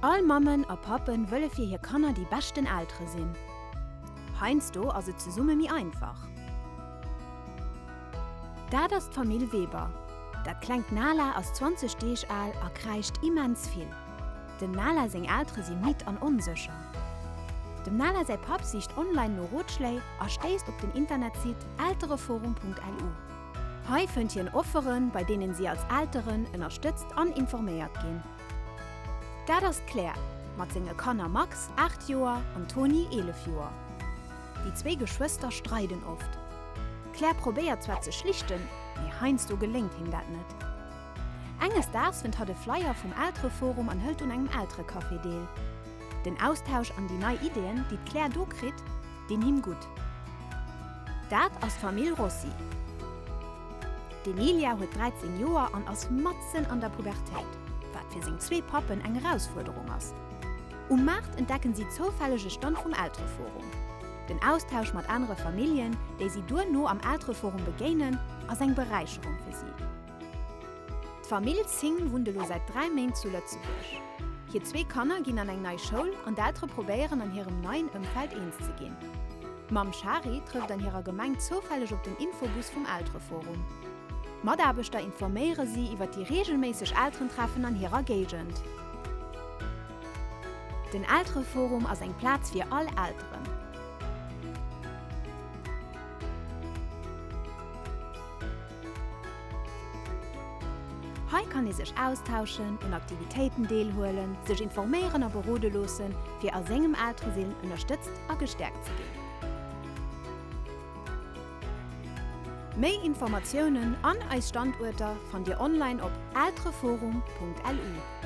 All Mammen a Pappen wëlle fir hir Kanner die besten Ältre sinn. Heinst du also ze Summe mi einfach. Da das Familie Weber. Dat klenkt Nala aus 20 Steech all a kreicht immens viel. Dem Nala seng Ältre sinn mit an unsicher. Dem Nala sei Pap sicht online no Rotschlei a steist op den Internetsit ältereforum.lu. Hei fënnt hien Offeren, bei denen sie als Älteren unterstützt an informéiert gin. Da das Claire, mat senge Kanner Max 8 Joer und Toni 11 Joer. Die zwei Geschwister streiten oft. Claire probiert zwar zu schlichten, wie Heinz du gelingt ihm dat net. Enges Tags findet hat de Flyer vom Ältereforum an hält un engem ältere Kaffee deel. Den Austausch an die neue Ideen, die Claire do krit, den ihm gut. Dat aus Familie Rossi. Emilia huet 13 Joer an ass Matzen an der Pubertät, wat fir seng 2 Pappen eng Herausforderung ass. Macht entdecken sie zofällige Stand vom Ältereforum. Den Austausch mat andere Familien, déi sie dur no am Ältereforum begenen, ass eng Bereicherung fir sie. D'Familie Zing wunde lo seit 3 Mäen zu Lützeburg. Hier 2 Kanner ginn an eng neii Schoul an d'Ältre probieren an hirem neuen Ëmfeld eens ze ginn. Mam Shari trifft an hireer Gemeng zofällig op den Infobus vom Ältereforum. Madabeter informéiere sie iwwer die regelmäßig Älterentreffen an ihrer Gegend. Den Ältereforum ass eng Platz fir all Älteren. Hei kann sich austauschen und Aktivitäten deelholen, sich informieren a berode losen, fir a segem Älteresinn unterstützt a gestärkt zu gehen. Mehr Informationen an eis Standorte von dir online op ältereforum.lu.